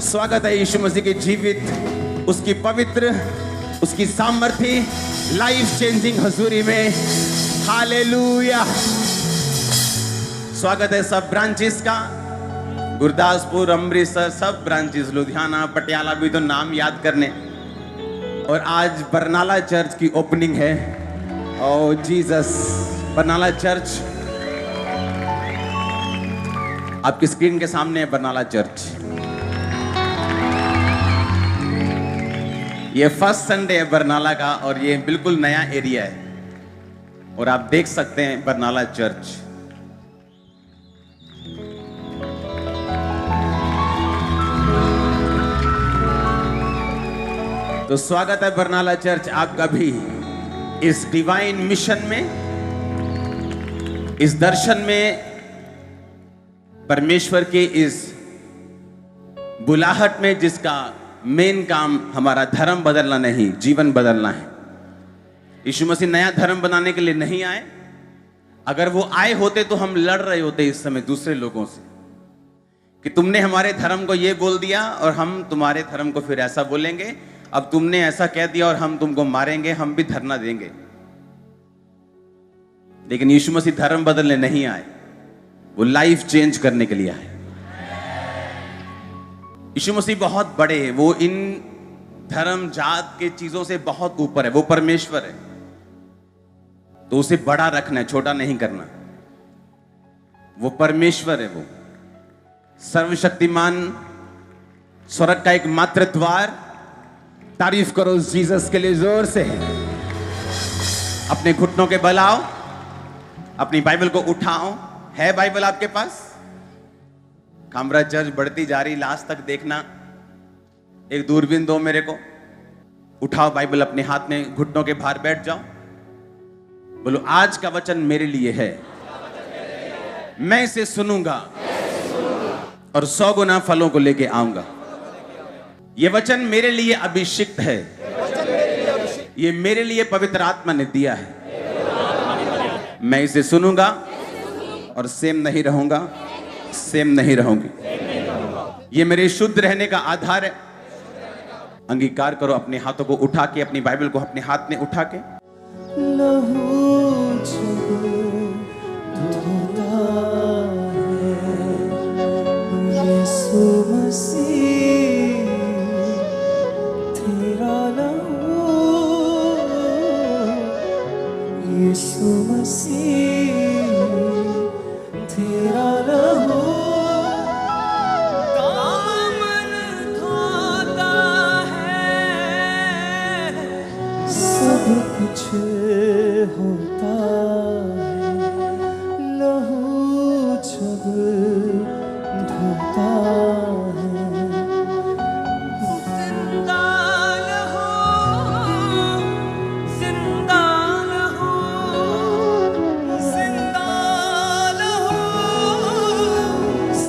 स्वागत है यीशु मसीह के जीवित, उसकी पवित्र, उसकी सामर्थ्य, लाइफ चेंजिंग हजूरी में। हालेलुया। स्वागत है सब ब्रांचेस का, गुरदासपुर, अमृतसर, सब ब्रांचेस, लुधियाना, पटियाला भी तो नाम याद करने। और आज बरनाला चर्च की ओपनिंग है। ओ जीसस, बरनाला चर्च आपकी स्क्रीन के सामने है। बरनाला चर्च, ये फर्स्ट संडे है बरनाला का और ये बिल्कुल नया एरिया है और आप देख सकते हैं बरनाला चर्च। तो स्वागत है बरनाला चर्च आपका भी इस डिवाइन मिशन में, इस दर्शन में, परमेश्वर के इस बुलाहट में, जिसका मेन काम हमारा धर्म बदलना नहीं, जीवन बदलना है। यीशु मसीह नया धर्म बनाने के लिए नहीं आए। अगर वो आए होते तो हम लड़ रहे होते इस समय दूसरे लोगों से कि तुमने हमारे धर्म को ये बोल दिया और हम तुम्हारे धर्म को फिर ऐसा बोलेंगे, अब तुमने ऐसा कह दिया और हम तुमको मारेंगे, हम भी धरना देंगे। लेकिन यीशु मसीह धर्म बदलने नहीं आए, वो लाइफ चेंज करने के लिए आए। यीशु मसीह बहुत बड़े है, वो इन धर्म जात के चीजों से बहुत ऊपर है। वो परमेश्वर है, तो उसे बड़ा रखना है, छोटा नहीं करना। वो परमेश्वर है, वो सर्वशक्तिमान, स्वर्ग का एक मात्र द्वार। तारीफ करो जीसस के लिए जोर से। अपने घुटनों के बल आओ, अपनी बाइबल को उठाओ। है बाइबल आपके पास? कामरा चर्च बढ़ती जा रही, लास्ट तक देखना। एक दूरबीन दो मेरे को, उठाओ बाइबल अपने हाथ में, घुटनों के भार बैठ जाओ। बोलो, आज का वचन मेरे लिए है, मैं इसे सुनूंगा और 100 गुना फलों को लेके आऊंगा। ये वचन मेरे लिए अभिषिक्त है, ये मेरे लिए पवित्र आत्मा ने दिया है। मैं इसे सुनूंगा और सेम नहीं रहूंगा, सेम नहीं रहूंगी। ये मेरे शुद्ध रहने का आधार है। अंगीकार करो अपने हाथों को उठा के, अपनी बाइबल को अपने हाथ में उठा के।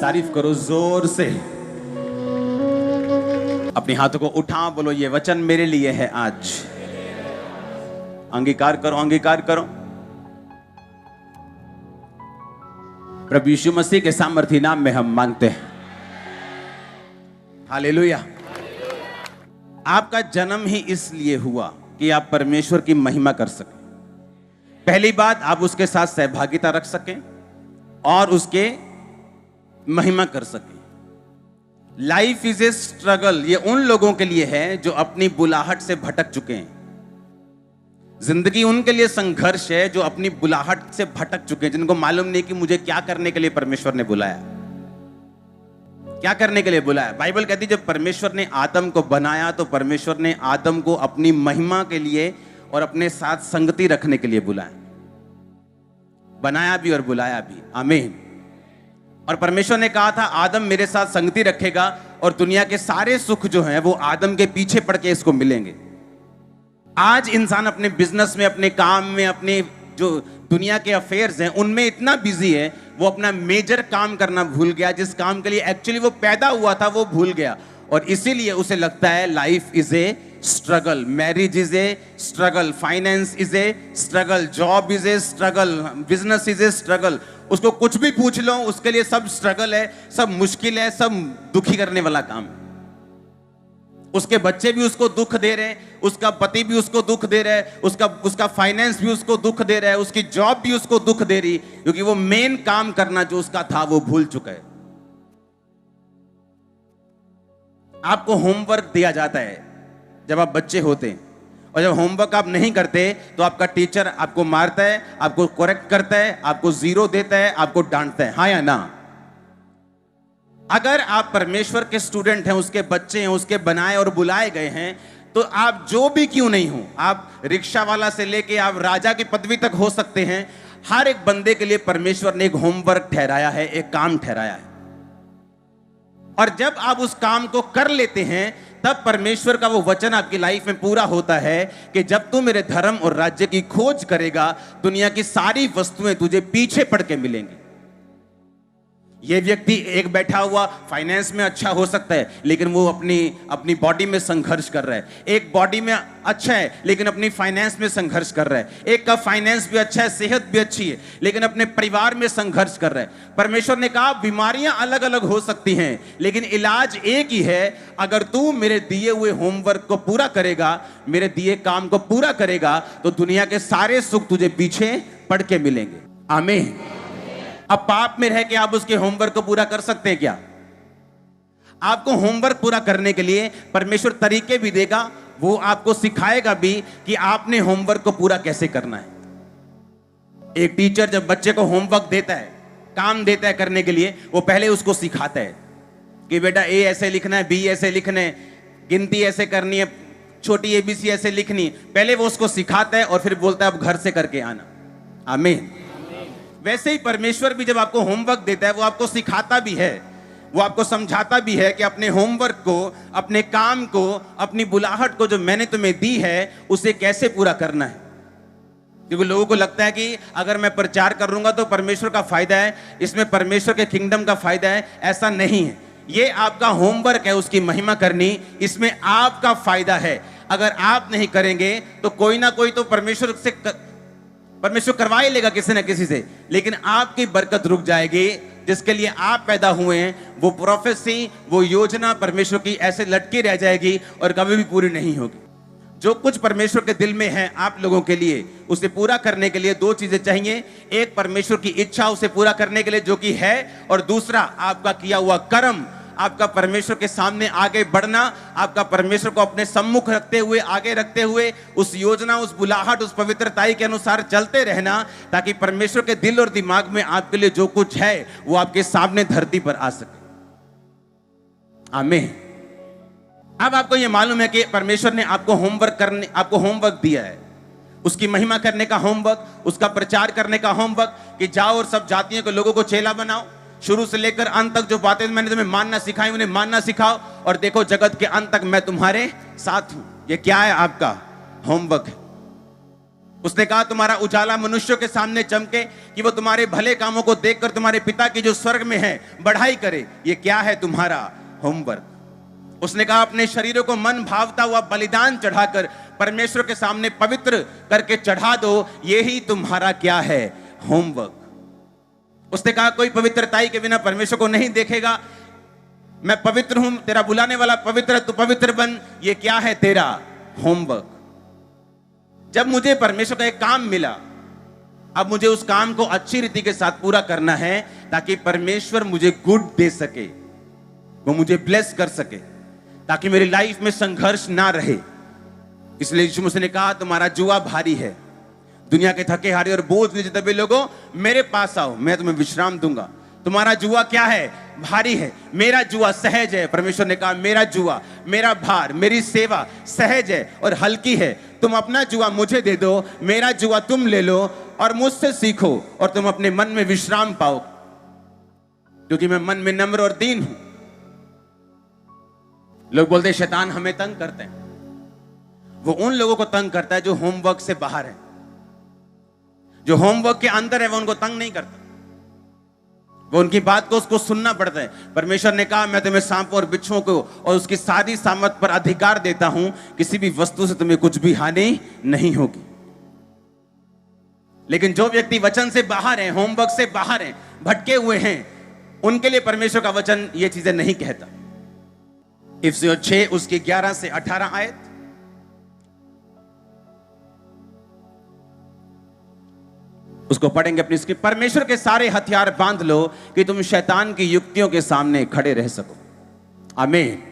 तारीफ करो जोर से। अपने हाथों को उठाओ, बोलो ये वचन मेरे लिए है आज। अंगीकार करो, अंगीकार करो। प्रभु यीशु मसीह के सामर्थी नाम में हम मांगते हैं। हालेलुया। आपका जन्म ही इसलिए हुआ कि आप परमेश्वर की महिमा कर सकें। पहली बात, आप उसके साथ सहभागिता रख सकें और उसके महिमा कर सके। लाइफ इज ए स्ट्रगल, ये उन लोगों के लिए है जो अपनी बुलाहट से भटक चुके हैं। जिंदगी उनके लिए संघर्ष है जो अपनी बुलाहट से भटक चुके हैं, जिनको मालूम नहीं कि मुझे क्या करने के लिए परमेश्वर ने बुलाया, क्या करने के लिए बुलाया। बाइबल कहती है जब परमेश्वर ने आदम को बनाया तो परमेश्वर ने आदम को अपनी महिमा के लिए और अपने साथ संगति रखने के लिए बुलाया, बनाया भी और बुलाया भी। आमीन। और परमेश्वर ने कहा था आदम मेरे साथ संगति रखेगा और दुनिया के सारे सुख जो हैं वो आदम के पीछे पड़ के इसको मिलेंगे। आज इंसान अपने बिजनेस में, अपने काम में, अपने जो दुनिया के अफेयर्स हैं उनमें इतना बिजी है, वो अपना मेजर काम करना भूल गया। जिस काम के लिए एक्चुअली वो पैदा हुआ था वो भूल गया और इसीलिए उसे लगता है life is a struggle, marriage is a struggle, finance is a struggle, job is a struggle, business is a struggle. उसको कुछ भी पूछ लो उसके लिए सब स्ट्रगल है, सब मुश्किल है, सब दुखी करने वाला काम। उसके बच्चे भी उसको दुख दे रहे हैं, उसका पति भी उसको दुख दे रहा है, उसका फाइनेंस भी उसको दुख दे रहा है, उसकी जॉब भी उसको दुख दे रही, क्योंकि वो मेन काम करना जो उसका था वो भूल चुका है। आपको होमवर्क दिया जाता है जब आप बच्चे होते हैं, और जब होमवर्क आप नहीं करते तो आपका टीचर आपको मारता है, आपको करेक्ट करता है, आपको 0 देता है, आपको डांटता है, हाँ या ना? अगर आप परमेश्वर के स्टूडेंट हैं, उसके बच्चे हैं, उसके बनाए और बुलाए गए हैं, तो आप जो भी क्यों नहीं हो, आप रिक्शा वाला से लेके आप राजा की पदवी तक हो सकते हैं। हर एक बंदे के लिए परमेश्वर ने एक होमवर्क ठहराया है, एक काम ठहराया है, और जब आप उस काम को कर लेते हैं तब परमेश्वर का वो वचन आपकी लाइफ में पूरा होता है कि जब तू मेरे धर्म और राज्य की खोज करेगा, दुनिया की सारी वस्तुएं तुझे पीछे पड़ के मिलेंगी। ये व्यक्ति एक बैठा हुआ फाइनेंस में अच्छा हो सकता है, लेकिन वो अपनी बॉडी में संघर्ष कर रहा है। एक बॉडी में अच्छा है लेकिन अपनी फाइनेंस में संघर्ष कर रहा है। एक का फाइनेंस भी अच्छा है, सेहत भी अच्छी है, लेकिन अपने परिवार में संघर्ष कर रहा है। परमेश्वर ने कहा बीमारियां अलग अलग हो सकती हैं, लेकिन इलाज एक ही है। अगर तू मेरे दिए हुए होमवर्क को पूरा करेगा, मेरे दिए काम को पूरा करेगा, तो दुनिया के सारे सुख तुझे पीछे पड़ के मिलेंगे। आमीन। अब पाप में रह के आप उसके होमवर्क को पूरा कर सकते हैं क्या? आपको होमवर्क पूरा करने के लिए परमेश्वर तरीके भी देगा, वो आपको सिखाएगा भी कि आपने होमवर्क को पूरा कैसे करना है। एक टीचर जब बच्चे को होमवर्क देता है, काम देता है करने के लिए, वो पहले उसको सिखाता है कि बेटा ए ऐसे लिखना है, बी ऐसे लिखना है, गिनती ऐसे करनी है, छोटी ABC ऐसे लिखनी। पहले वो उसको सिखाता है और फिर बोलता है अब घर से करके आना। आमीन। वैसे ही परमेश्वर भी जब आपको होमवर्क देता है, वो आपको सिखाता भी है, वो आपको समझाता भी है कि अपने होमवर्क को, अपने काम को, अपनी बुलाहट को जो मैंने तुम्हें दी है, उसे कैसे पूरा करना है। क्योंकि लोगों को लगता है कि अगर मैं प्रचार करूंगा तो परमेश्वर का फायदा है, इसमें परमेश्वर के किंगडम का फायदा है। ऐसा नहीं है। ये आपका होमवर्क है उसकी महिमा करनी, इसमें आपका फायदा है। अगर आप नहीं करेंगे तो कोई ना कोई तो परमेश्वर करवा ही लेगा किसी ना किसी से, लेकिन आपकी बरकत रुक जाएगी। जिसके लिए आप पैदा हुए हैं, वो प्रोफेसी, वो योजना परमेश्वर की ऐसे लटकी रह जाएगी और कभी भी पूरी नहीं होगी। जो कुछ परमेश्वर के दिल में है आप लोगों के लिए, उसे पूरा करने के लिए 2 चीजें चाहिए। एक, परमेश्वर की इच्छा उसे पूरा करने के लिए जो कि है, और दूसरा आपका किया हुआ कर्म, आपका परमेश्वर के सामने आगे बढ़ना, आपका परमेश्वर को अपने सम्मुख रखते हुए, आगे रखते हुए, उस योजना, उस बुलाहट, उस पवित्रताई के अनुसार चलते रहना, ताकि परमेश्वर के दिल और दिमाग में आपके लिए जो कुछ है वो आपके सामने धरती पर आ सके। आमीन। अब आपको यह मालूम है कि परमेश्वर ने आपको होमवर्क दिया है, उसकी महिमा करने का होमवर्क, उसका प्रचार करने का होमवर्क, कि जाओ और सब जातियों के लोगों को चेला बनाओ। शुरू से लेकर अंत तक जो बातें मैंने तुम्हें मानना सिखाई, उन्हें मानना सिखाओ, और देखो जगत के अंत तक मैं तुम्हारे साथ हूं। ये क्या है? आपका होमवर्क है। उसने कहा तुम्हारा उजाला मनुष्यों के सामने चमके, कि वो तुम्हारे भले कामों को देखकर तुम्हारे पिता की जो स्वर्ग में है बढ़ाई करे। ये क्या है? तुम्हारा होमवर्क। उसने कहा अपने शरीरों को मन भावता हुआ बलिदान चढ़ाकर परमेश्वर के सामने पवित्र करके चढ़ा दो। यही तुम्हारा क्या है? होमवर्क। उसने कहा कोई पवित्रताई के बिना परमेश्वर को नहीं देखेगा। मैं पवित्र हूं, तेरा बुलाने वाला पवित्र है, तू पवित्र बन। ये क्या है? तेरा होमवर्क। जब मुझे परमेश्वर का एक काम मिला, अब मुझे उस काम को अच्छी रीति के साथ पूरा करना है, ताकि परमेश्वर मुझे गुड दे सके, वो मुझे ब्लेस कर सके, ताकि मेरी लाइफ में संघर्ष ना रहे। इसलिए यीशु मसीह ने कहा तुम्हारा जुआ भारी है, दुनिया के थके हारे और बोझ लीजिए दबे लोगों मेरे पास आओ, मैं तुम्हें विश्राम दूंगा। तुम्हारा जुआ क्या है? भारी है। मेरा जुआ सहज है। परमेश्वर ने कहा मेरा जुआ, मेरा भार, मेरी सेवा सहज है और हल्की है। तुम अपना जुआ मुझे दे दो, मेरा जुआ तुम ले लो और मुझसे सीखो, और तुम अपने मन में विश्राम पाओ, क्योंकि मैं मन में नम्र और दीन हूं। लोग बोलते हैं शैतान हमें तंग करते हैं। वो उन लोगों को तंग करता है जो होमवर्क से बाहर है। जो होमवर्क के अंदर है वो उनको तंग नहीं करता, वो उनकी बात को उसको सुनना पड़ता है। परमेश्वर ने कहा मैं तुम्हें सांपों और बिच्छुओं को और उसकी सारी सामर्थ पर अधिकार देता हूं, किसी भी वस्तु से तुम्हें कुछ भी हानि नहीं होगी। लेकिन जो व्यक्ति वचन से बाहर है, होमवर्क से बाहर है, भटके हुए हैं, उनके लिए परमेश्वर का वचन ये चीजें नहीं कहता। इफिसियों 6 उसकी 11 से 18 आयत। उसको पढ़ेंगे अपनी स्क्रिप्ट। परमेश्वर के सारे हथियार बांध लो कि तुम शैतान की युक्तियों के सामने खड़े रह सको। आमीन।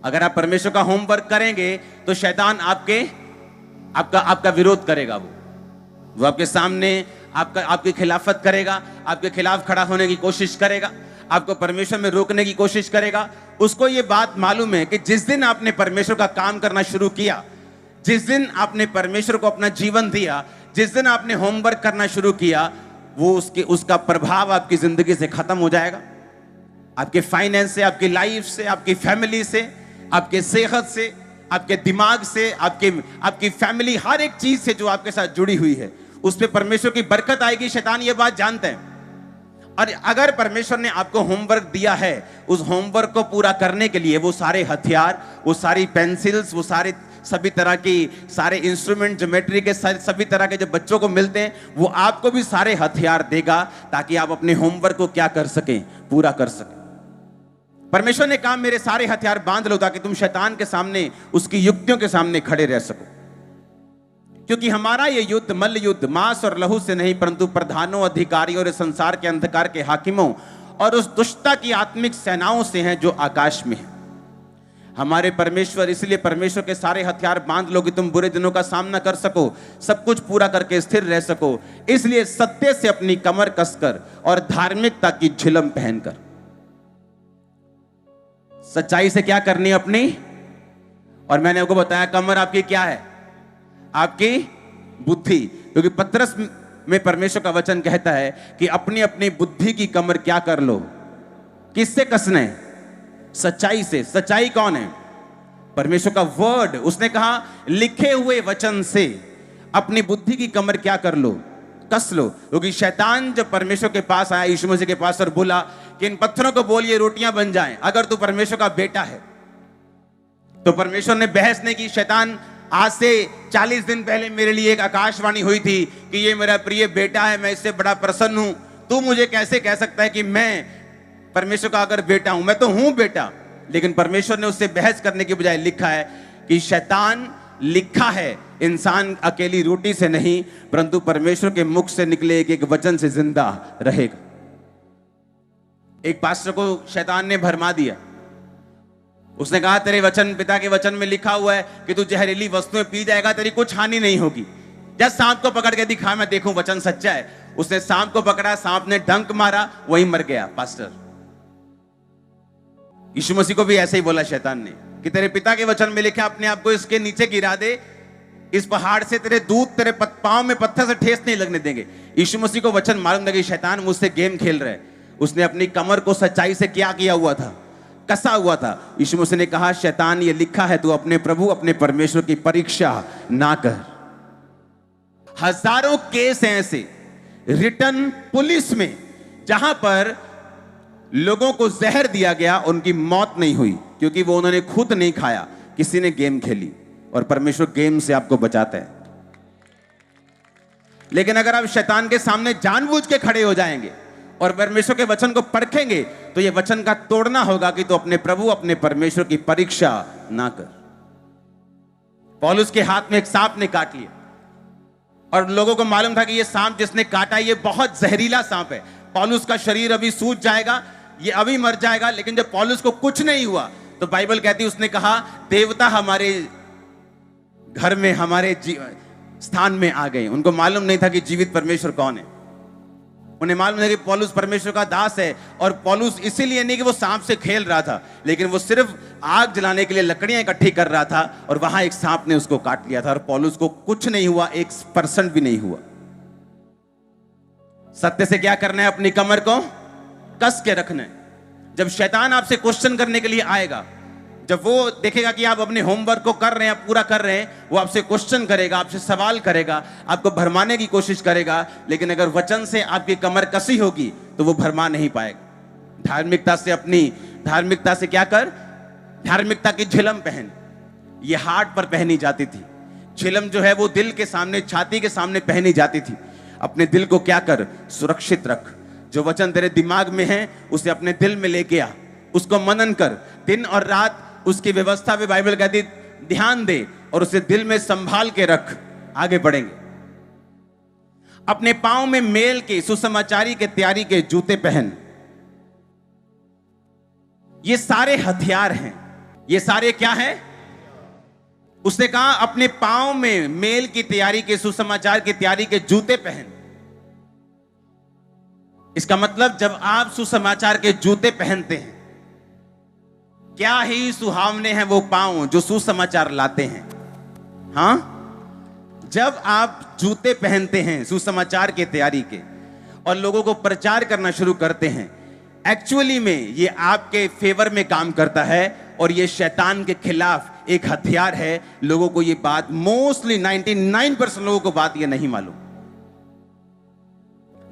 अगर आप परमेश्वर का होमवर्क करेंगे तो शैतान आपका विरोध करेगा। वो आपके सामने आपकी खिलाफत करेगा, आपके खिलाफ खड़ा होने की कोशिश करेगा, आपको परमेश्वर में रोकने की कोशिश करेगा। उसको ये बात मालूम है कि जिस दिन आपने परमेश्वर का काम करना शुरू किया, जिस दिन आपने परमेश्वर को अपना जीवन दिया, जिस दिन आपने होमवर्क करना शुरू किया, वो उसका प्रभाव आपकी जिंदगी से खत्म हो जाएगा। आपके फाइनेंस से, आपकी लाइफ से, आपकी फैमिली से, आपके सेहत से, आपके दिमाग से, आपकी फैमिली, हर एक चीज से जो आपके साथ जुड़ी हुई है, उस पे परमेश्वर की बरकत आएगी। शैतान ये बात जानते हैं। और अगर परमेश्वर ने आपको होमवर्क दिया है, उस होमवर्क को पूरा करने के लिए वो सारे हथियार, वो सारी पेंसिल्स, वो सभी तरह की सारे इंस्ट्रूमेंट, ज्योमेट्री के सभी तरह के जो बच्चों को मिलते हैं, वो आपको भी सारे हथियार देगा ताकि आप अपने होमवर्क को क्या कर सकें, पूरा कर सकें। परमेश्वर ने कहा मेरे सारे हथियार बांध लो ताकि तुम शैतान के सामने, उसकी युक्तियों के सामने खड़े रह सको। क्योंकि हमारा ये युद्ध मल्ल युद्ध मांस और लहू से नहीं, परंतु प्रधानों, अधिकारियों और संसार के अंधकार के हाकिमों और उस दुष्टता की आत्मिक सेनाओं से हैं जो आकाश में है। हमारे परमेश्वर, इसलिए परमेश्वर के सारे हथियार बांध लो कि तुम बुरे दिनों का सामना कर सको, सब कुछ पूरा करके स्थिर रह सको। इसलिए सत्य से अपनी कमर कसकर और धार्मिकता की झिलम पहनकर। सच्चाई से क्या करनी है अपनी? और मैंने आपको बताया कमर आपकी क्या है? आपकी बुद्धि। क्योंकि पतरस में परमेश्वर का वचन कहता है कि अपनी अपनी बुद्धि की कमर क्या कर लो? किससे कसना है? सच्चाई से। सच्चाई कौन है? परमेश्वर का वर्ड। उसने कहा लिखे हुए वचन से अपनी बुद्धि की कमर क्या कर लो? कस लो। क्योंकि शैतान जब परमेश्वर के पास आया, यीशु मसीह के पास, और बोला कि इन पत्थरों को बोलिए रोटियां बन जाएं अगर तू परमेश्वर का बेटा है, तो परमेश्वर ने बहस नहीं की। शैतान, आज से 40 दिन पहले मेरे लिए एक आकाशवाणी हुई थी कि ये मेरा प्रिय बेटा है, मैं इससे बड़ा प्रसन्न हूं। तू मुझे कैसे कह सकता है कि मैं परमेश्वर का अगर बेटा हूं? मैं तो हूं बेटा। लेकिन परमेश्वर ने उससे बहस करने की बजाय लिखा है कि शैतान, लिखा है इंसान अकेली रोटी से नहीं परंतु परमेश्वर के मुख से निकले एक एक वचन से जिंदा रहेगा। एक पास्टर को शैतान ने भरमा दिया। उसने कहा तेरे वचन, पिता के वचन में लिखा हुआ है कि तू जहरीली वस्तुएं पी जाएगा, तेरी कुछ हानि नहीं होगी। जब सांप को पकड़ के दिखा, मैं देखूं वचन सच्चा है। उसने सांप को पकड़ा, सांप ने डंक मारा, वही मर गया पास्टर। यीशु मसीह को भी ऐसे ही बोला शैतान ने कि तेरे पिता के वचन में लिखा अपने आप को इसके नीचे गिरा दे, इस पहाड़ से तेरे दूत तेरे पांव में पत्थर से ठेस नहीं लगने देंगे। यीशु मसीह को वचन मालूम था कि शैतान मुझसे गेम खेल रहा है। उसने अपनी कमर को सच्चाई से क्या किया हुआ था? कसा हुआ था। यीशु मसीह ने कहा शैतान, ये लिखा है तू अपने प्रभु अपने परमेश्वर की परीक्षा ना कर। हजारों केस हैं ऐसे रिटर्न पुलिस में जहां पर लोगों को जहर दिया गया, उनकी मौत नहीं हुई क्योंकि वो उन्होंने खुद नहीं खाया, किसी ने गेम खेली। और परमेश्वर गेम से आपको बचाता है। लेकिन अगर आप शैतान के सामने जानबूझ के खड़े हो जाएंगे और परमेश्वर के वचन को परखेंगे तो यह वचन का तोड़ना होगा कि तो अपने प्रभु अपने परमेश्वर की परीक्षा ना कर। पौलुस के हाथ में एक सांप ने काट लिया और लोगों को मालूम था कि यह सांप जिसने काटा ये बहुत जहरीला सांप है। पौलुस का शरीर अभी सूज जाएगा, ये अभी मर जाएगा। लेकिन जब पौलुस को कुछ नहीं हुआ तो बाइबल कहती है उसने कहा देवता हमारे घर में, हमारे स्थान में आ गए। उनको मालूम नहीं था कि जीवित परमेश्वर कौन है। उन्हें मालूम है कि पौलुस परमेश्वर का दास है। और पौलुस इसीलिए नहीं कि वो सांप से खेल रहा था, लेकिन वो सिर्फ आग जलाने के लिए लकड़ियां इकट्ठी कर रहा था और वहां एक सांप ने उसको काट लिया था और पौलुस को कुछ नहीं हुआ, 1% भी नहीं हुआ। सत्य से क्या करना है? अपनी कमर को कस के रखना है। जब शैतान आपसे क्वेश्चन करने के लिए आएगा, जब वो देखेगा कि आप अपने होमवर्क को कर रहे हैं, पूरा कर रहे हैं, वो आपसे क्वेश्चन करेगा, आपसे सवाल करेगा, आपको भरमाने की कोशिश करेगा। लेकिन अगर वचन से आपकी कमर कसी होगी तो वो भरमा नहीं पाएगा। धार्मिकता से, अपनी धार्मिकता से क्या कर? धार्मिकता की झिलम पहन। ये हार्ट पर पहनी जाती थी। झिलम जो है वो दिल के सामने, छाती के सामने पहनी जाती थी। अपने दिल को क्या कर? सुरक्षित रख। जो वचन तेरे दिमाग में है उसे अपने दिल में लेके आ, उसको मनन कर, दिन और रात उसकी व्यवस्था पे बाइबल कहती ध्यान दे और उसे दिल में संभाल के रख, आगे बढ़ेंगे। अपने पांव में मेल के सुसमाचारी के तैयारी के जूते पहन। ये सारे हथियार हैं। ये सारे क्या हैं? उसने कहा अपने पांव में मेल की तैयारी के सुसमाचार की तैयारी के जूते पहन। इसका मतलब जब आप सुसमाचार के जूते पहनते हैं, क्या ही सुहावने हैं वो पांव जो सुसमाचार लाते हैं। हां, जब आप जूते पहनते हैं सुसमाचार के तैयारी के और लोगों को प्रचार करना शुरू करते हैं, एक्चुअली में ये आपके फेवर में काम करता है और ये शैतान के खिलाफ एक हथियार है। लोगों को ये बात, मोस्टली 99% लोगों को बात ये नहीं मालूम।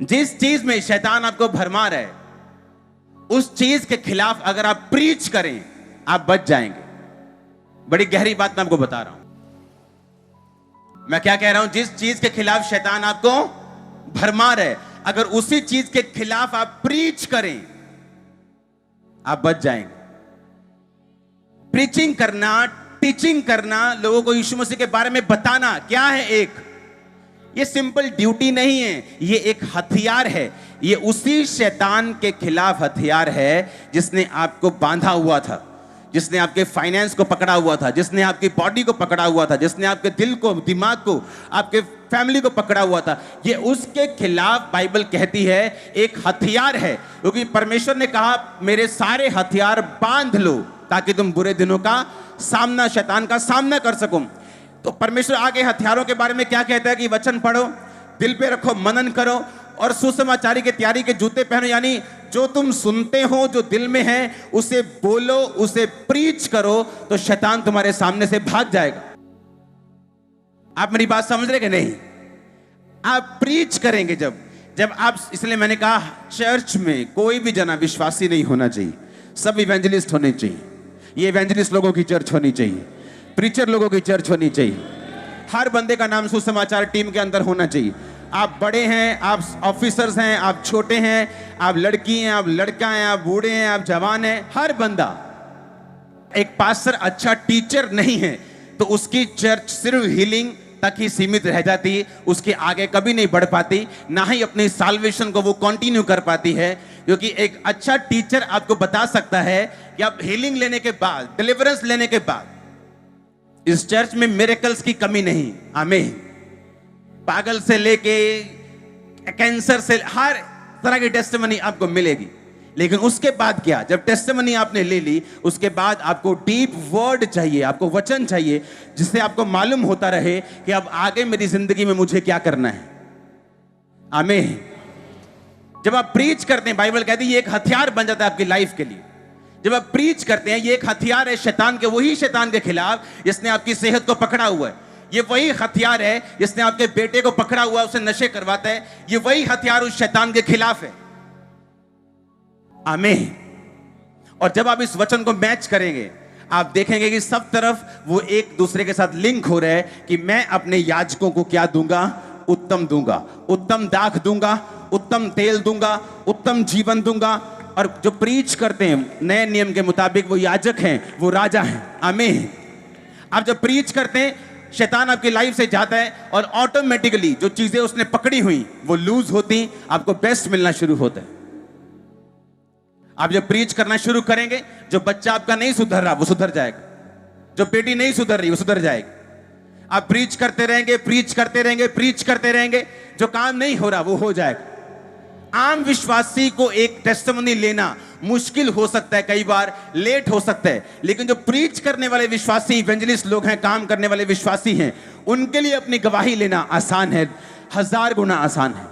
जिस चीज में शैतान आपको भरमा रहा है, उस चीज के खिलाफ अगर आप प्रीच करें, आप बच जाएंगे। बड़ी गहरी बात मैं आपको बता रहा हूं। मैं क्या कह रहा हूं? जिस चीज के खिलाफ शैतान आपको भरमा रहा है, अगर उसी चीज के खिलाफ आप प्रीच करें, आप बच जाएंगे। प्रीचिंग करना, टीचिंग करना, लोगों को यीशु मसीह के बारे में बताना क्या है? ये सिंपल ड्यूटी नहीं है, ये एक हथियार है। ये उसी शैतान के खिलाफ हथियार है जिसने आपको बांधा हुआ था, जिसने आपके फाइनेंस को पकड़ा हुआ था, जिसने आपकी बॉडी को पकड़ा हुआ था, जिसने आपके दिल को, दिमाग को, आपके फैमिली को पकड़ा हुआ था। ये उसके खिलाफ बाइबल कहती है एक हथियार है, क्योंकि परमेश्वर ने कहा मेरे सारे हथियार बांध लो ताकि तुम बुरे दिनों का सामना, शैतान का सामना कर सको। तो परमेश्वर आगे हथियारों के बारे में क्या कहता है कि वचन पढ़ो, दिल पे रखो, मनन करो और सुसमाचारी की तैयारी के जूते पहनो। यानी जो तुम सुनते हो, जो दिल में है, उसे बोलो, उसे प्रीच करो, तो शैतान तुम्हारे सामने से भाग जाएगा। आप मेरी बात समझ रहे कि नहीं? आप प्रीच करेंगे जब आप, इसलिए मैंने कहा चर्च में कोई भी जना विश्वासी नहीं होना चाहिए, सब इवेंजलिस्ट होने चाहिए। ये इवेंजलिस्ट लोगों की चर्च होनी चाहिए, प्रीचर लोगों की चर्च होनी चाहिए। हर बंदे का नाम सुसमाचार टीम के अंदर होना चाहिए। आप बड़े हैं, आप ऑफिसर्स हैं, आप छोटे हैं, आप लड़की हैं, आप लड़का हैं, आप बूढ़े हैं, आप जवान हैं, हर बंदा। एक पास्टर अच्छा टीचर नहीं है तो उसकी चर्च सिर्फ हीलिंग तक ही सीमित रह जाती, उसके आगे कभी नहीं बढ़ पाती, ना ही अपनी साल्वेशन को वो कंटिन्यू कर पाती है। क्योंकि एक अच्छा टीचर आपको बता सकता है कि आप हीलिंग लेने के बाद, डिलीवरेंस लेने के बाद, इस चर्च में मिरेकल्स की कमी नहीं। आमीन। पागल से लेके कैंसर से हर तरह की टेस्टिमनी आपको मिलेगी, लेकिन उसके बाद क्या? जब टेस्टिमनी आपने ले ली, उसके बाद आपको डीप वर्ड चाहिए, आपको वचन चाहिए, जिससे आपको मालूम होता रहे कि अब आगे मेरी जिंदगी में मुझे क्या करना है। आमीन। जब आप प्रीच करते हैं, बाइबल कहती है ये एक हथियार बन जाता है आपकी लाइफ के लिए। जब आप प्रीच करते हैं, ये एक हथियार है शैतान के, वही शैतान के खिलाफ जिसने आपकी सेहत को पकड़ा हुआ है। ये वही हथियार है जिसने आपके बेटे को पकड़ा हुआ है, उसे नशे करवाता है। ये वही हथियार उस शैतान के खिलाफ है। आमीन। और जब आप इस वचन को मैच करेंगे, आप देखेंगे कि सब तरफ वो एक दूसरे के साथ लिंक हो रहा है कि मैं अपने याजकों को क्या दूंगा? उत्तम दूंगा, उत्तम दाख दूंगा, उत्तम तेल दूंगा, उत्तम जीवन दूंगा। और जो प्रीच करते हैं नए नियम के मुताबिक, वो याजक हैं, वो राजा हैं। आमीन। आप जब प्रीच करते हैं, शैतान आपकी लाइफ से जाता है और ऑटोमेटिकली जो चीजें उसने पकड़ी हुई वो लूज होती, आपको बेस्ट मिलना शुरू होता है। आप जब प्रीच करना शुरू करेंगे, जो बच्चा आपका नहीं सुधर रहा वो सुधर जाएगा, जो बेटी नहीं सुधर रही वो सुधर जाएगी। आप प्रीच करते रहेंगे, प्रीच करते रहेंगे, प्रीच करते रहेंगे, जो काम नहीं हो रहा वो हो जाएगा। आम विश्वासी को एक टेस्टिमनी लेना मुश्किल हो सकता है, कई बार लेट हो सकता है, लेकिन जो प्रीच करने वाले विश्वासी, इवेंजलिस्ट लोग हैं, काम करने वाले विश्वासी हैं, उनके लिए अपनी गवाही लेना आसान है, 1000 गुना आसान है।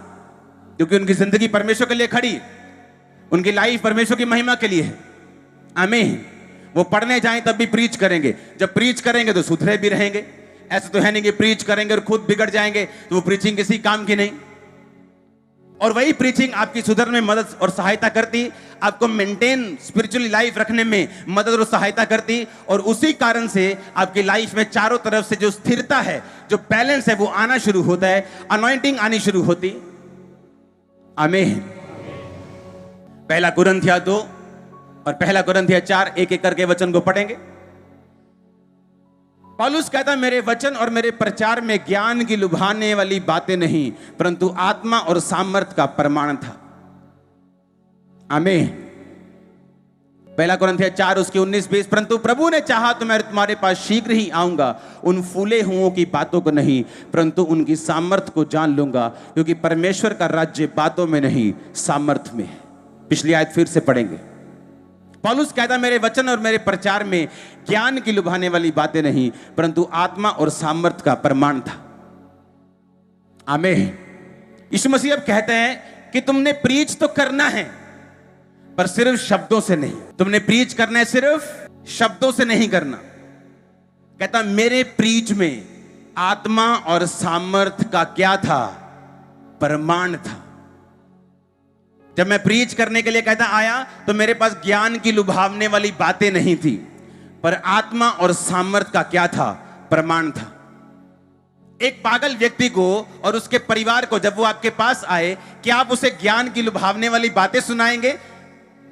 क्योंकि उनकी जिंदगी परमेश्वर के लिए खड़ी, उनकी लाइफ परमेश्वर की महिमा के लिए है। आमीन। वो पढ़ने जाएं तब भी प्रीच करेंगे, जब प्रीच करेंगे तो सुधरे भी रहेंगे। ऐसा तो है नहीं कि प्रीच करेंगे और खुद बिगड़ जाएंगे, तो वो प्रीचिंग किसी काम की नहीं। और वही प्रीचिंग आपकी सुधरने में मदद और सहायता करती, आपको मेंटेन स्पिरिचुअली लाइफ रखने में मदद और सहायता करती। और उसी कारण से आपकी लाइफ में चारों तरफ से जो स्थिरता है, जो बैलेंस है, वो आना शुरू होता है, अनॉइंटिंग आनी शुरू होती। आमीन। पहला कुरिन्थियों 2 और पहला कुरिन्थियों 4 एक एक करके वचन को पढ़ेंगे। पौलुस कहता मेरे वचन और मेरे प्रचार में ज्ञान की लुभाने वाली बातें नहीं, परंतु आत्मा और सामर्थ का प्रमाण था। आमीन। पहला कुरिन्थियों 4 उसके 19-20, परंतु प्रभु ने चाहा तो मैं तुम्हारे पास शीघ्र ही आऊंगा, उन फूले हुओं की बातों को नहीं, परंतु उनकी सामर्थ को जान लूंगा, क्योंकि परमेश्वर का राज्य बातों में नहीं सामर्थ में है। पिछली आयत फिर से पढ़ेंगे। पौलुस कहता मेरे वचन और मेरे प्रचार में ज्ञान की लुभाने वाली बातें नहीं, परंतु आत्मा और सामर्थ का प्रमाण था। आमीन। यीशु मसीह अब कहते हैं कि तुमने प्रीच तो करना है, पर सिर्फ शब्दों से नहीं। तुमने प्रीच करना है, सिर्फ शब्दों से नहीं करना। कहता मेरे प्रीच में आत्मा और सामर्थ का क्या था? प्रमाण था। जब मैं प्रीच करने के लिए कहता आया तो मेरे पास ज्ञान की लुभावने वाली बातें नहीं थी, पर आत्मा और सामर्थ का क्या था? प्रमाण था। एक पागल व्यक्ति को और उसके परिवार को जब वो आपके पास आए, क्या आप उसे ज्ञान की लुभावने वाली बातें सुनाएंगे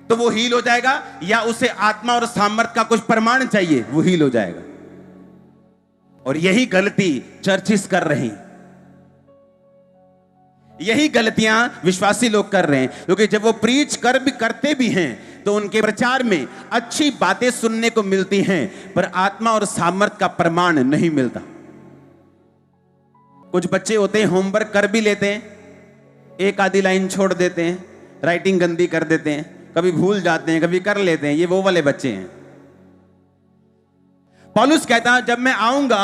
तो वो हील हो जाएगा, या उसे आत्मा और सामर्थ का कुछ प्रमाण चाहिए वो हील हो जाएगा? और यही गलती चर्चिस कर रही, यही गलतियां विश्वासी लोग कर रहे हैं, क्योंकि जब वो प्रीच करते भी हैं तो उनके प्रचार में अच्छी बातें सुनने को मिलती हैं, पर आत्मा और सामर्थ का प्रमाण नहीं मिलता। कुछ बच्चे होते हैं होमवर्क कर भी लेते हैं, एक आधी लाइन छोड़ देते हैं, राइटिंग गंदी कर देते हैं, कभी भूल जाते हैं, कभी कर लेते हैं। ये वो वाले बच्चे हैं। पौलुस कहता जब मैं आऊंगा,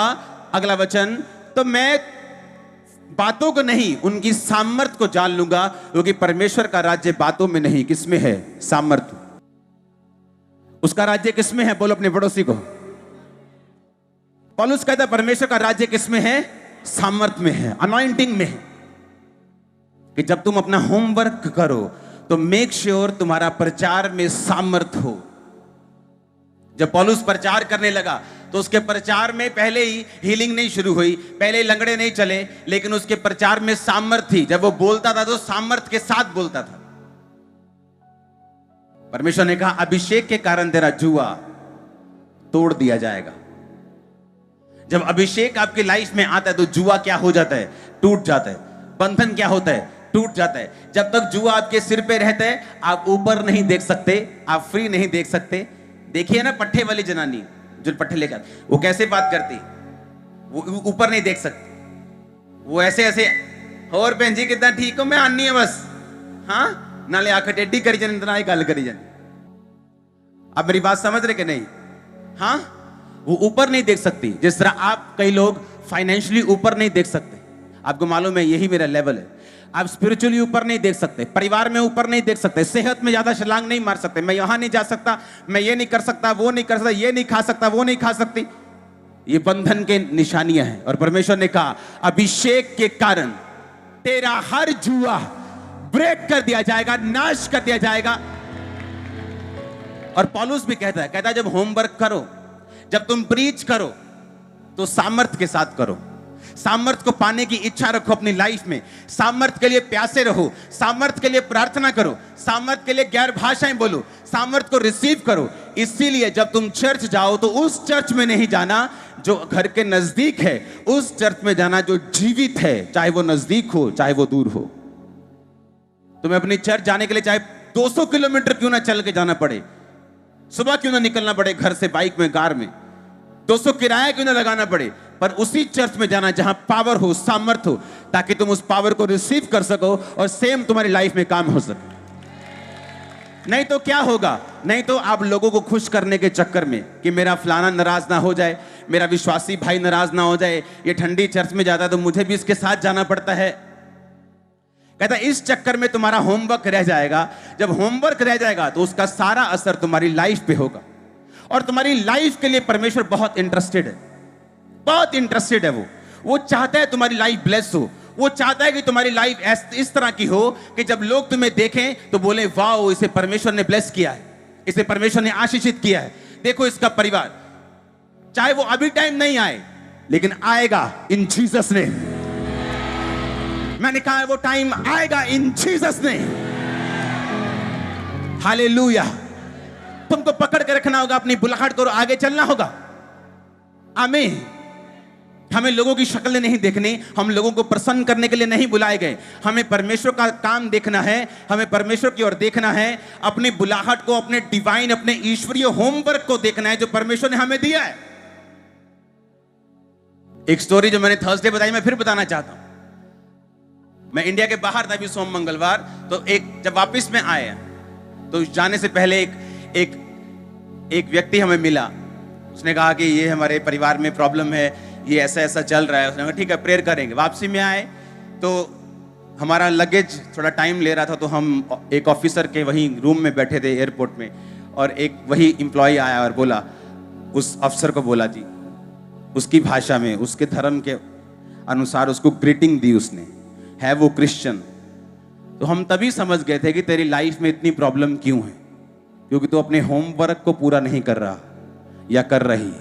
अगला वचन, तो मैं बातों को नहीं उनकी सामर्थ को जान लूंगा, क्योंकि परमेश्वर का राज्य बातों में नहीं, किसमें है? सामर्थ। उसका राज्य किसमें है? बोलो अपने पड़ोसी को। पौलुस कहता परमेश्वर का राज्य किसमें है? सामर्थ में है, अनॉइंटिंग में है। कि जब तुम अपना होमवर्क करो तो मेक श्योर तुम्हारा प्रचार में सामर्थ हो। जब पौलुस प्रचार करने लगा तो उसके प्रचार में पहले ही हीलिंग नहीं शुरू हुई, पहले ही लंगड़े नहीं चले, लेकिन उसके प्रचार में सामर्थ थी। जब वो बोलता था तो सामर्थ के साथ बोलता था। परमेश्वर ने कहा अभिषेक के कारण तेरा जुआ तोड़ दिया जाएगा। जब अभिषेक आपकी लाइफ में आता है तो जुआ क्या हो जाता है? टूट जाता है। बंधन क्या होता है? टूट जाता है। जब तक जुआ आपके सिर पे रहता है आप ऊपर नहीं देख सकते, आप फ्री नहीं देख सकते। देखिए ना पट्टे वाली जनानी जो पट्टे लेकर, वो कैसे बात करती, वो ऊपर नहीं देख सकती, वो ऐसे ऐसे, और बहन जी कितना ठीक हो, मैं आनी है बस, हाँ नाले आंख टेढ़ी करी जाने, इतना ही गल करी जाने। आप मेरी बात समझ रहे कि नहीं? हाँ, वो ऊपर नहीं देख सकती। जिस तरह आप कई लोग फाइनेंशियली ऊपर नहीं देख सकते, आपको मालूम है यही मेरा लेवल है। आप स्पिरिचुअली ऊपर नहीं देख सकते, परिवार में ऊपर नहीं देख सकते, सेहत में ज्यादा छलांग नहीं मार सकते, मैं यहां नहीं जा सकता, मैं ये नहीं कर सकता, वो नहीं कर सकता, ये नहीं खा सकता, वो नहीं खा सकती। ये बंधन के निशानियां हैं। और परमेश्वर ने कहा अभिषेक के कारण तेरा हर जुआ ब्रेक कर दिया जाएगा, नाश कर दिया जाएगा। और पौलुस भी कहता है जब होमवर्क करो, जब तुम प्रीच करो तो सामर्थ के साथ करो। सामर्थ को पाने की इच्छा रखो अपनी लाइफ में, सामर्थ के लिए प्यासे रहो, सामर्थ के लिए प्रार्थना करो, सामर्थ के लिए गैर भाषाएं बोलो, सामर्थ को रिसीव करो। इसीलिए जब तुम चर्च जाओ तो उस चर्च में नहीं जाना जो घर के नजदीक है, उस चर्च में जाना जो जीवित है, चाहे वो नजदीक हो चाहे वो दूर हो। तुम्हें अपनी चर्च जाने के लिए चाहे 200 किलोमीटर क्यों ना चल के जाना पड़े, सुबह क्यों ना निकलना पड़े घर से, बाइक में, कार में, 200 किराया क्यों ना लगाना पड़े, पर उसी चर्च में जाना जहां पावर हो, सामर्थ हो, ताकि तुम उस पावर को रिसीव कर सको और सेम तुम्हारी लाइफ में काम हो सके। नहीं तो क्या होगा? नहीं तो आप लोगों को खुश करने के चक्कर में कि मेरा फलाना नाराज ना हो जाए, मेरा विश्वासी भाई नाराज ना हो जाए, ये ठंडी चर्च में जाता है तो मुझे भी इसके साथ जाना पड़ता है। कहता इस चक्कर में तुम्हारा होमवर्क रह जाएगा। जब होमवर्क रह जाएगा तो उसका सारा असर तुम्हारी लाइफ पे होगा। और तुम्हारी लाइफ के लिए परमेश्वर बहुत इंटरेस्टेड है, बहुत इंटरेस्टेड है। वो चाहता है तुम्हारी लाइफ ब्लेस हो। वो चाहता है कि तुम्हारी लाइफ इस तरह की हो कि जब लोग तुम्हें देखें तो बोले वाह, इसे परमेश्वर ने ब्लेस किया है, इसे परमेश्वर ने आशीषित किया है। देखो इसका परिवार, चाहे वो अभी टाइम नहीं आए लेकिन आएगा इन जीसस ने। मैंने कहा वो टाइम आएगा इन जीसस ने। हालेलुया। तुमको पकड़ के रखना होगा, अपनी बुलाहट को आगे चलना होगा। आमीन। हमें लोगों की शक्लें नहीं देखनी, हम लोगों को प्रसन्न करने के लिए नहीं बुलाए गए। हमें परमेश्वर का काम देखना है, हमें परमेश्वर की ओर देखना है, अपनी बुलाहट को, अपने डिवाइन, अपने ईश्वरीय होमवर्क को देखना है जो परमेश्वर ने हमें दिया है। एक स्टोरी जो मैंने थर्सडे बताई, मैं फिर बताना चाहता हूं। मैं इंडिया के बाहर था अभी सोम मंगलवार, तो जब वापस में आए तो जाने से पहले एक व्यक्ति हमें मिला। उसने कहा कि ये हमारे परिवार में प्रॉब्लम है, ये ऐसा ऐसा चल रहा है। उसने कहा ठीक है, प्रेयर करेंगे। वापसी में आए तो हमारा लगेज थोड़ा टाइम ले रहा था, तो हम एक ऑफिसर के वहीं रूम में बैठे थे एयरपोर्ट में, और एक वही एम्प्लॉय आया और बोला, उस अफसर को बोला जी, उसकी भाषा में, उसके धर्म के अनुसार उसको ग्रीटिंग दी उसने, है वो क्रिश्चियन। तो हम तभी समझ गए थे कि तेरी लाइफ में इतनी प्रॉब्लम क्यों है, क्योंकि तू अपने होमवर्क को पूरा नहीं कर रहा या कर रही।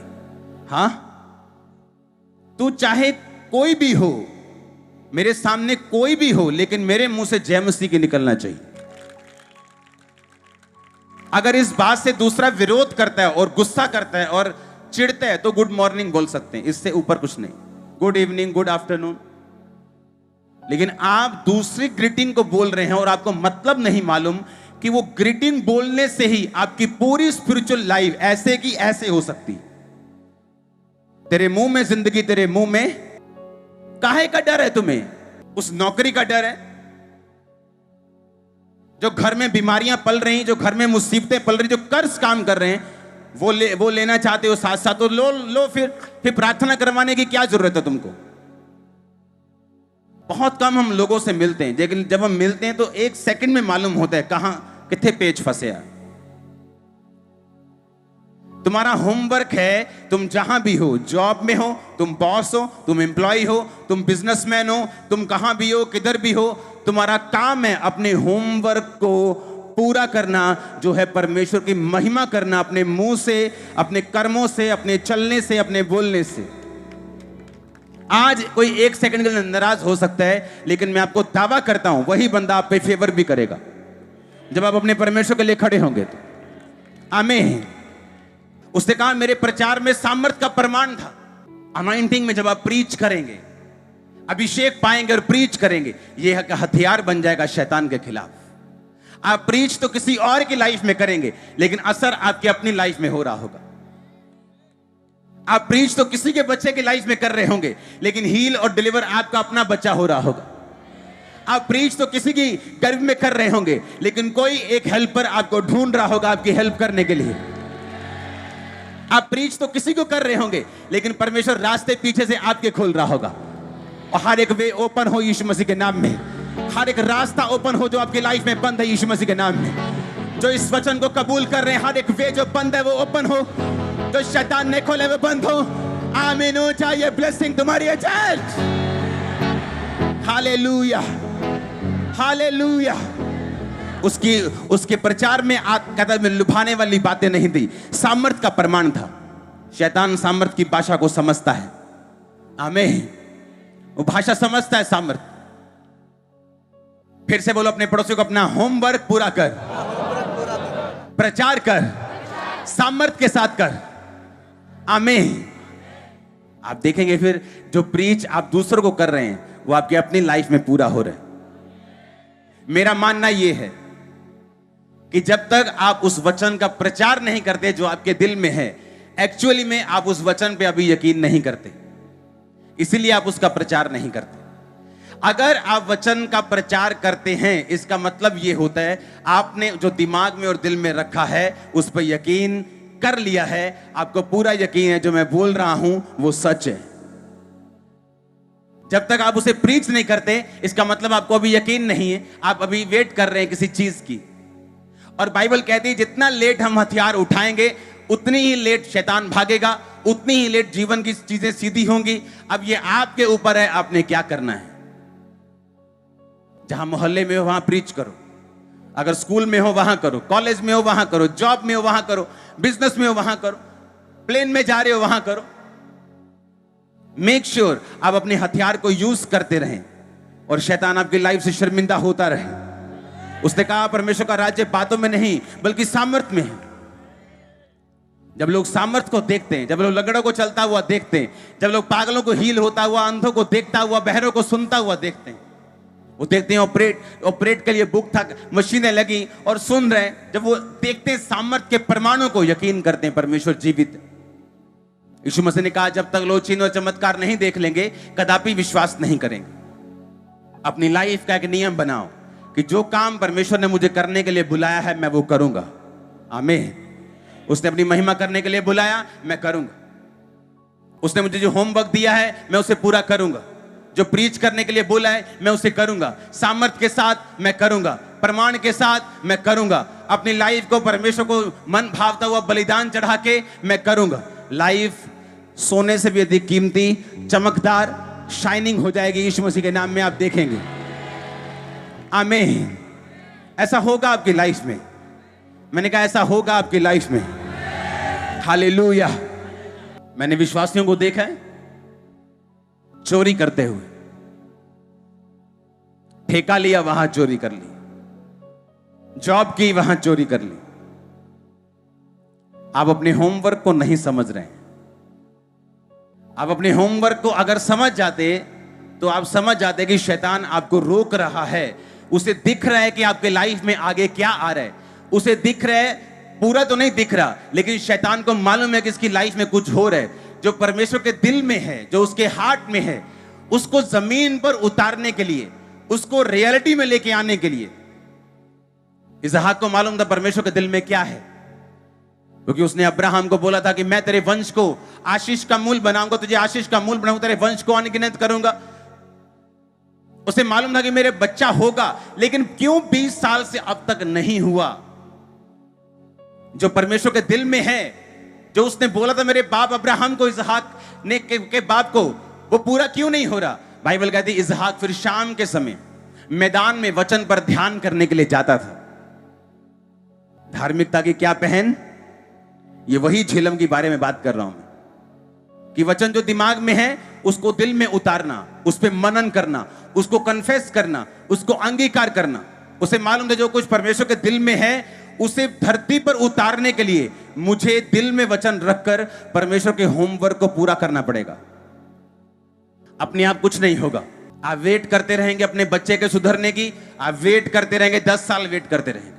हाँ, तू चाहे कोई भी हो, मेरे सामने कोई भी हो, लेकिन मेरे मुंह से जय मसीह की निकलना चाहिए। अगर इस बात से दूसरा विरोध करता है और गुस्सा करता है और चिढ़ता है तो गुड मॉर्निंग बोल सकते हैं, इससे ऊपर कुछ नहीं। Good evening, good afternoon. लेकिन आप दूसरी ग्रीटिंग को बोल रहे हैं और आपको मतलब नहीं मालूम कि वो ग्रीटिंग बोलने से ही आपकी पूरी स्पिरिचुअल लाइफ ऐसे की ऐसे हो सकती। तेरे मुंह में जिंदगी, तेरे मुंह में काहे का डर है तुम्हें? उस नौकरी का डर है जो घर में बीमारियां पल रही, जो घर में मुसीबतें पल रही, जो कर्ज काम कर रहे हैं, वो लेना चाहते हो साथ साथ, तो लो फिर प्रार्थना करवाने की क्या जरूरत है तुमको? बहुत कम हम लोगों से मिलते हैं, लेकिन जब हम मिलते हैं तो एक सेकंड में मालूम होता है कहां कितने पेज फंसे हैं। तुम्हारा होमवर्क है, तुम जहां भी हो, जॉब में हो, तुम बॉस हो, तुम एम्प्लॉय हो, तुम बिजनेसमैन हो, तुम कहां भी हो, किधर भी हो, तुम्हारा काम है अपने होमवर्क को पूरा करना, जो है परमेश्वर की महिमा करना, अपने मुंह से, अपने कर्मों से, अपने चलने से, अपने बोलने से। आज कोई एक सेकंड के लिए नाराज हो सकता है, लेकिन मैं आपको दावा करता हूं वही बंदा आप पे फेवर भी करेगा जब आप अपने परमेश्वर के लिए खड़े होंगे तो। आमीन। उसने कहा मेरे प्रचार में सामर्थ का प्रमाण था। अनॉइंटिंग में जब आप प्रीच करेंगे, अभिषेक पाएंगे और प्रीच करेंगे, यह हथियार बन जाएगा शैतान के खिलाफ। आप प्रीच तो किसी और की लाइफ में करेंगे, लेकिन असर आपकी अपनी लाइफ में हो रहा होगा। आप प्रीच तो किसी के बच्चे की लाइफ में कर रहे होंगे, लेकिन हील और डिलीवर आपका अपना बच्चा हो रहा होगा। आप प्रीच तो किसी की गर्भ में कर रहे होंगे, लेकिन कोई एक हेल्पर आपको ढूंढ रहा होगा आपकी हेल्प करने के लिए। आप प्रीच तो किसी को कर रहे होंगे, लेकिन परमेश्वर रास्ते पीछे से आपके खोल रहा होगा। और हर एक वे ओपन हो यीशु मसीह के नाम में, हर एक रास्ता ओपन हो जो आपकी लाइफ में बंद है यीशु मसीह के नाम में। जो इस वचन को कबूल कर रहे हैं, हर एक वे जो बंद है वो ओपन हो, जो शैतान ने खोले वो बंद हो। आमीन हो जाए। ब्लेसिंग तुम्हारी है चर्च। Hallelujah, hallelujah. उसके प्रचार में कदम में लुभाने वाली बातें नहीं थी, सामर्थ का प्रमाण था। शैतान सामर्थ की भाषा को समझता है। आमीन। वो भाषा समझता है सामर्थ। फिर से बोलो अपने पड़ोसी को, अपना होमवर्क पूरा कर, प्रचार कर, सामर्थ के साथ कर। आमीन। आप देखेंगे फिर जो प्रीच आप दूसरों को कर रहे हैं वो आपकी अपनी लाइफ में पूरा हो रहा है। मेरा मानना यह है कि जब तक आप उस वचन का प्रचार नहीं करते जो आपके दिल में है, एक्चुअली में आप उस वचन पे अभी यकीन नहीं करते, इसीलिए आप उसका प्रचार नहीं करते। अगर आप वचन का प्रचार करते हैं, इसका मतलब यह होता है आपने जो दिमाग में और दिल में रखा है उस पर यकीन कर लिया है। आपको पूरा यकीन है जो मैं बोल रहा हूं वो सच है। जब तक आप उसे प्रीच नहीं करते, इसका मतलब आपको अभी यकीन नहीं है, आप अभी वेट कर रहे हैं किसी चीज की। और बाइबल कहती है जितना लेट हम हथियार उठाएंगे उतनी ही लेट शैतान भागेगा, उतनी ही लेट जीवन की चीजें सीधी होंगी। अब ये आपके ऊपर है, आपने क्या करना है। जहां मोहल्ले में हो वहां प्रीच करो, अगर स्कूल में हो वहां करो, कॉलेज में हो वहां करो, जॉब में हो वहां करो, बिजनेस में हो वहां करो, प्लेन में जा रहे हो वहां करो। मेक श्योर आप अपने हथियार को यूज करते रहें और शैतान आपकी लाइफ से शर्मिंदा होता रहे। उसने कहा परमेश्वर का राज्य बातों में नहीं बल्कि सामर्थ में है। जब लोग सामर्थ को देखते हैं, जब लोग लंगड़ों को चलता हुआ देखते हैं, जब लोग पागलों को हील होता हुआ, अंधों को देखता हुआ, बहरों को सुनता हुआ देखते हैं, वो देखते हैं ऑपरेट के लिए बुक था, मशीनें लगी और सुन रहे हैं। जब वो देखते हैं सामर्थ के प्रमाणों को, यकीन करते हैं परमेश्वर जीवित है। यीशु मसीह ने कहा, जब तक लोग चिन्ह और चमत्कार नहीं देख लेंगे कदापि विश्वास नहीं करेंगे। अपनी लाइफ का एक नियम बनाओ कि जो काम परमेश्वर ने मुझे करने के लिए बुलाया है मैं वो करूंगा। आमीन। उसने अपनी महिमा करने के लिए बुलाया, मैं करूंगा। उसने मुझे जो होमवर्क दिया है मैं उसे पूरा करूंगा। जो प्रीच करने के लिए बोला है मैं उसे करूंगा। सामर्थ के साथ मैं करूंगा, प्रमाण के साथ मैं करूंगा। अपनी लाइफ को परमेश्वर को मन भावता हुआ बलिदान चढ़ा के मैं करूंगा। लाइफ सोने से भी अधिक कीमती, चमकदार, शाइनिंग हो जाएगी। यीशु मसीह के नाम में आप देखेंगे। आमीन। ऐसा होगा आपकी लाइफ में। मैंने कहा ऐसा होगा आपकी लाइफ में। हालेलुया। मैंने विश्वासियों को देखा है चोरी करते हुए, ठेका लिया वहां चोरी कर ली, जॉब की वहां चोरी कर ली। आप अपने होमवर्क को नहीं समझ रहे हैं। आप अपने होमवर्क को अगर समझ जाते तो आप समझ जाते कि शैतान आपको रोक रहा है। उसे दिख रहा है कि आपके लाइफ में आगे क्या आ रहा है, उसे दिख रहा है, पूरा तो नहीं दिख रहा, लेकिन शैतान को मालूम है कि इसकी लाइफ में कुछ हो रहा है। जो परमेश्वर के दिल में है, जो उसके हार्ट में है, उसको जमीन पर उतारने के लिए, उसको रियलिटी में लेके आने के लिए इसहाक को मालूम था परमेश्वर के दिल में क्या है। क्योंकि उसने अब्राहम को बोला था कि मैं तेरे वंश को आशीष का मूल बनाऊंगा, तुझे आशीष का मूल बनाऊंगा, तेरे वंश को अनगिनत करूंगा। उसे मालूम था कि मेरे बच्चा होगा, लेकिन क्यों 20 साल से अब तक नहीं हुआ। जो परमेश्वर के दिल में है, जो उसने बोला था मेरे बाप अब्राहम को, इसहाक ने के बाप को, वो पूरा क्यों नहीं हो रहा। बाइबल कहती है इसहाक फिर शाम के समय मैदान में वचन पर ध्यान करने के लिए जाता था। धार्मिकता की क्या पहन, ये वही झेलम के बारे में बात कर रहा हूं मैं, कि वचन जो दिमाग में है उसको दिल में उतारना, उस पर मनन करना, उसको कन्फेस करना, उसको अंगीकार करना। उसे मालूम था जो कुछ परमेश्वर के दिल में है उसे धरती पर उतारने के लिए मुझे दिल में वचन रखकर परमेश्वर के होमवर्क को पूरा करना पड़ेगा। अपने आप कुछ नहीं होगा। आप वेट करते रहेंगे अपने बच्चे के सुधरने की, आप वेट करते रहेंगे, 10 साल वेट करते रहेंगे।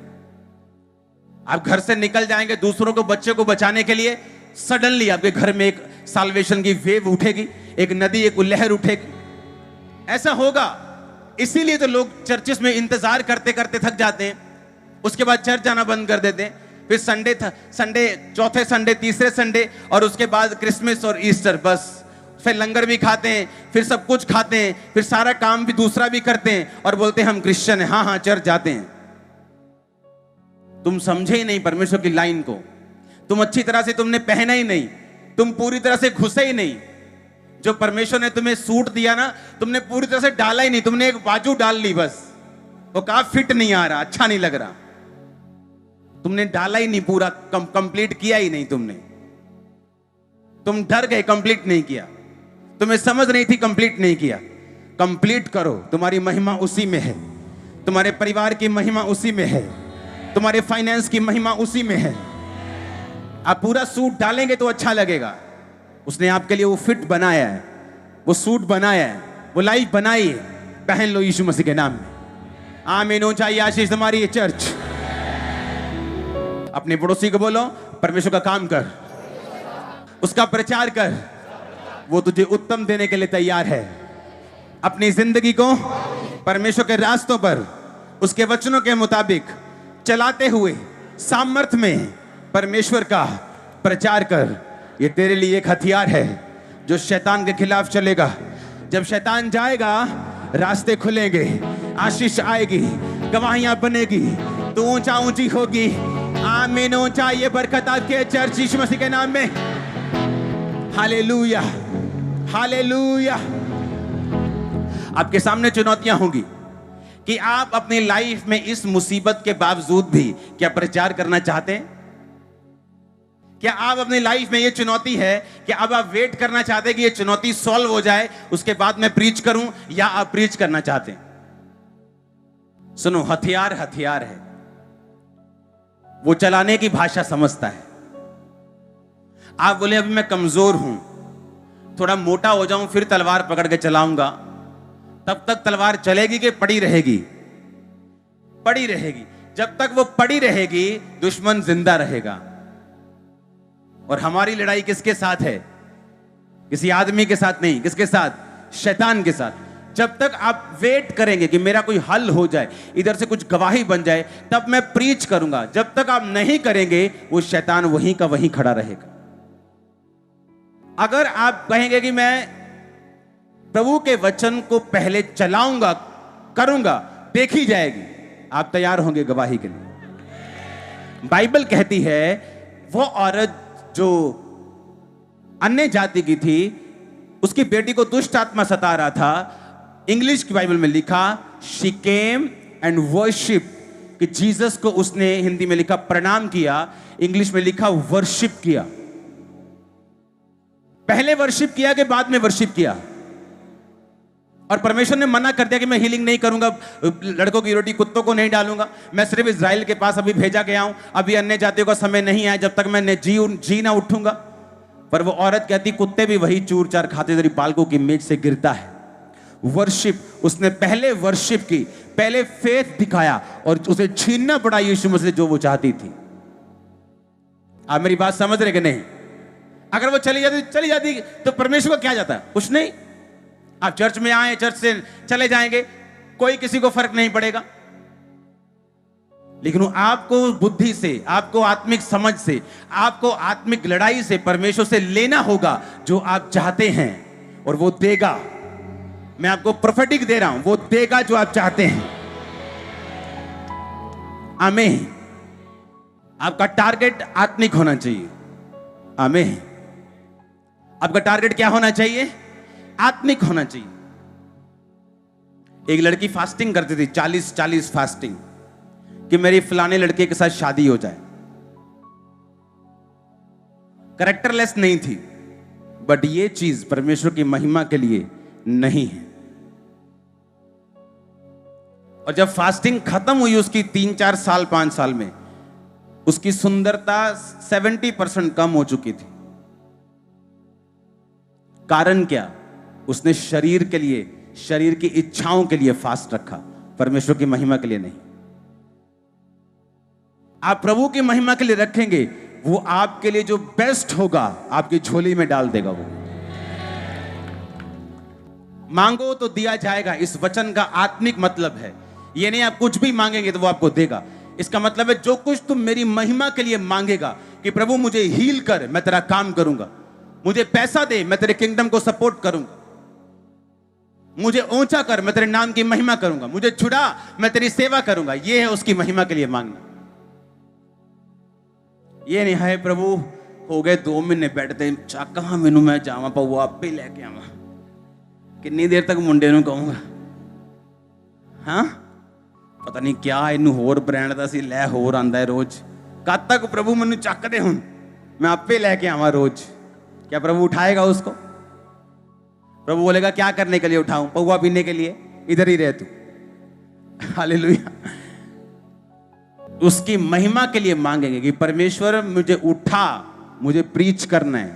आप घर से निकल जाएंगे दूसरों को, बच्चे को बचाने के लिए, सडनली आपके घर में एक साल्वेशन की वेव उठेगी, एक नदी, एक लहर उठेगी। ऐसा होगा। इसीलिए तो लोग चर्चेस में इंतजार करते करते थक जाते हैं, उसके बाद चर्च जाना बंद कर देते हैं। फिर संडे, चौथे संडे, तीसरे संडे, और उसके बाद क्रिसमस और ईस्टर, बस। फिर लंगर भी खाते हैं, फिर सब कुछ खाते हैं, फिर सारा काम भी दूसरा भी करते हैं और बोलते हैं हम क्रिश्चियन हैं। हाँ, चर्च जाते हैं। तुम समझे ही नहीं परमेश्वर की लाइन को, तुम अच्छी तरह से तुमने पहना ही नहीं, तुम पूरी तरह से घुसे ही नहीं। जो परमेश्वर ने तुम्हें सूट दिया ना, तुमने पूरी तरह से डाला ही नहीं, तुमने एक बाजू डाल ली बस। वो कहा फिट नहीं आ रहा, अच्छा नहीं लग रहा, तुमने डाला ही नहीं, पूरा कंप्लीट किया ही नहीं तुमने। तुम डर गए, कंप्लीट नहीं किया। तुम्हें समझ नहीं थी, कंप्लीट नहीं किया। कंप्लीट करो। तुम्हारी महिमा उसी में है, तुम्हारे परिवार की महिमा उसी में है, तुम्हारे फाइनेंस की महिमा उसी में है। आप पूरा सूट डालेंगे तो अच्छा लगेगा। उसने आपके लिए वो फिट बनाया है, वो सूट बनाया है, वो लाइफ बनाई है। पहन लो यीशु मसीह के नाम में। आमीन हो चाहिए आशीष तुम्हारी ये चर्च। अपने पड़ोसी को बोलो परमेश्वर का काम कर, उसका प्रचार कर, वो तुझे उत्तम देने के लिए तैयार है। अपनी जिंदगी को परमेश्वर के रास्तों पर, उसके वचनों के मुताबिक चलाते हुए सामर्थ्य में परमेश्वर का प्रचार कर। ये तेरे लिए एक हथियार है जो शैतान के खिलाफ चलेगा। जब शैतान जाएगा रास्ते खुलेंगे, आशीष आएगी, गवाहियां बनेगी, तो ऊंचा ऊंची होगी। आमीन हो चाहिए बरकत आपके चर्च यीशु मसीह के नाम में। Hallelujah, hallelujah. आपके सामने चुनौतियां होंगी कि आप अपनी लाइफ में इस मुसीबत के बावजूद भी क्या प्रचार करना चाहते हैं? क्या आप अपनी लाइफ में ये चुनौती है कि अब आप वेट करना चाहते हैं कि ये चुनौती सॉल्व हो जाए उसके बाद मैं प्रीच करूं, या आप प्रीच करना चाहते हैं? सुनो, हथियार हथियार है, वो चलाने की भाषा समझता है। आप बोले अभी मैं कमजोर हूं, थोड़ा मोटा हो जाऊं फिर तलवार पकड़ के चलाऊंगा, तब तक तलवार चलेगी कि पड़ी रहेगी? पड़ी रहेगी। जब तक वो पड़ी रहेगी दुश्मन जिंदा रहेगा। और हमारी लड़ाई किसके साथ है? किसी आदमी के साथ नहीं। किसके साथ? शैतान के साथ। जब तक आप वेट करेंगे कि मेरा कोई हल हो जाए, इधर से कुछ गवाही बन जाए, तब मैं प्रीच करूंगा, जब तक आप नहीं करेंगे वो शैतान वहीं का वहीं खड़ा रहेगा। अगर आप कहेंगे कि मैं प्रभु के वचन को पहले चलाऊंगा, करूंगा, देखी जाएगी, आप तैयार होंगे गवाही के लिए। बाइबल कहती है वो औरत जो अन्य जाति की थी, उसकी बेटी को दुष्ट आत्मा सता रहा था। इंग्लिश की बाइबल में लिखा शी केम एंड वर्शिप, कि जीसस को उसने, हिंदी में लिखा प्रणाम किया, इंग्लिश में लिखा वर्शिप किया। पहले वर्शिप किया कि बाद में वर्शिप किया? और परमेश्वर ने मना कर दिया कि मैं हीलिंग नहीं करूंगा, लड़कों की रोटी कुत्तों को नहीं डालूंगा, मैं सिर्फ इजराइल के पास अभी भेजा गया हूं, अभी अन्य जातियों का समय नहीं आया जब तक मैं जी ना उठूंगा। पर वो औरत कहती कुत्ते भी वही चूर चार खाते तेरी पालकों की मेज से गिरता है। वर्शिप, उसने पहले वर्शिप की, पहले फेथ दिखाया और उसे छीनना पड़ा यीशु मसीह जो वो चाहती थी। आप मेरी बात समझ रहे कि नहीं? अगर वो चली जाती तो परमेश्वर को क्या जाता? कुछ नहीं। आप चर्च में आए, चर्च से चले जाएंगे, कोई किसी को फर्क नहीं पड़ेगा। लेकिन आपको बुद्धि से, आपको आत्मिक समझ से, आपको आत्मिक लड़ाई से परमेश्वर से लेना होगा जो आप चाहते हैं, और वो देगा। मैं आपको प्रोफेटिक दे रहा हूं, वो देगा जो आप चाहते हैं। आमीन। आपका टारगेट आत्मिक होना चाहिए। आमीन। आपका टारगेट क्या होना चाहिए? आत्मिक होना चाहिए। एक लड़की फास्टिंग करती थी, 40 फास्टिंग, कि मेरी फलाने लड़के के साथ शादी हो जाए। कैरेक्टरलेस नहीं थी, बट ये चीज परमेश्वर की महिमा के लिए नहीं है। और जब फास्टिंग खत्म हुई उसकी 3-4 साल 5 साल में, उसकी सुंदरता 70% कम हो चुकी थी। कारण क्या? उसने शरीर के लिए, शरीर की इच्छाओं के लिए फास्ट रखा, परमेश्वर की महिमा के लिए नहीं। आप प्रभु की महिमा के लिए रखेंगे, वो आपके लिए जो बेस्ट होगा आपकी झोली में डाल देगा। वो मांगो तो दिया जाएगा, इस वचन का आत्मिक मतलब है। ये नहीं आप कुछ भी मांगेंगे तो वो आपको देगा। इसका मतलब है जो कुछ तुम मेरी महिमा के लिए मांगेगा, कि प्रभु मुझे हील कर, मैं तेरा काम करूंगा, मुझे पैसा दे, मैं तेरे किंगडम को सपोर्ट करूंगा, मुझे ऊंचा कर, मैं तेरे नाम की महिमा करूंगा, मुझे छुड़ा, मैं तेरी सेवा करूंगा। यह है उसकी महिमा के लिए मांगना। ये नहीं है प्रभु हो गए 2 महीने बैठते कहां मैनू मैं जावा पाऊ आपे लेके आवा, कितनी देर तक मुंडे नूं कहूंगा, हाँ पता नहीं क्या इनू होर ब्रांड दा सी लै होर आंदा है रोज, कद तक प्रभु मैनू चक दे हुण मैं आपे लेके आवा रोज। क्या प्रभु उठाएगा उसको? प्रभु बोलेगा क्या करने के लिए उठाऊं? पौवा पीने के लिए? इधर ही रह तू। हालेलुया। उसकी महिमा के लिए मांगेंगे कि परमेश्वर मुझे उठा, मुझे प्रीच करना है।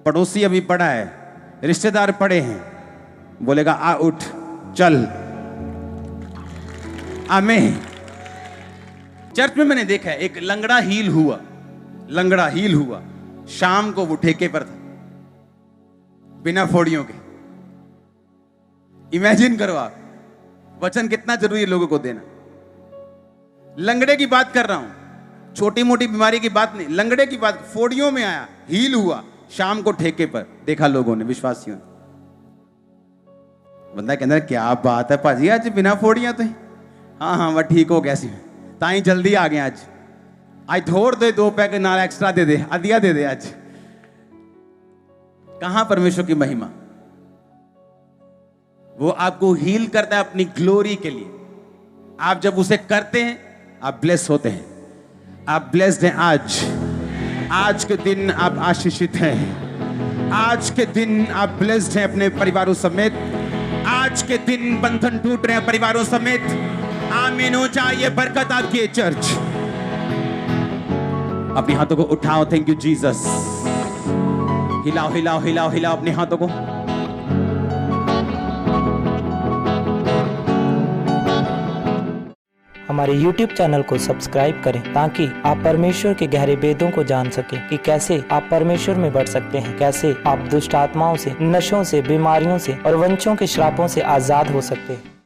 पड़ोसी अभी पड़ा है, रिश्तेदार पड़े हैं, बोलेगा आ उठ चल। आमीन। चर्च में मैंने देखा है एक लंगड़ा हील हुआ, शाम को वो ठेके पर था, बिना फोड़ियों के। इमेजिन करो आप, वचन कितना जरूरी है लोगों को देना। लंगड़े की बात कर रहा हूं, छोटी मोटी बीमारी की बात नहीं, लंगड़े की बात। फोड़ियों में आया, हील हुआ, शाम को ठेके पर देखा लोगों ने, विश्वासियों ने। बंदा कहता क्या बात है भाजी, आज बिना फोड़ियां तो? हाँ वह ठीक हो गया सी, ताई जल्दी आ गया आज थोड़ दे 2 पैक नाल एक्स्ट्रा दे दे, आदिया दे दे आज। कहां परमेश्वर की महिमा? वो आपको हील करता है अपनी ग्लोरी के लिए। आप जब उसे करते हैं आप ब्लेस होते हैं। आप ब्लेस्ड हैं। आज के दिन आप आशीषित हैं। आज के दिन आप ब्लेस्ड हैं अपने परिवारों समेत। आज के दिन बंधन टूट रहे हैं परिवारों समेत। आमीन हो जाए ये बरकत आपकी है। चर्च अपने हाथों को उठाओ। Thank you Jesus. हिलाओ हिलाओ हिलाओ हिलाओ अपने हाथों को। हमारे YouTube चैनल को सब्सक्राइब करें ताकि आप परमेश्वर के गहरे वेदों को जान सकें कि कैसे आप परमेश्वर में बढ़ सकते हैं, कैसे आप दुष्ट आत्माओं से, नशों से, बीमारियों से और वंशों के श्रापों से आजाद हो सकते हैं।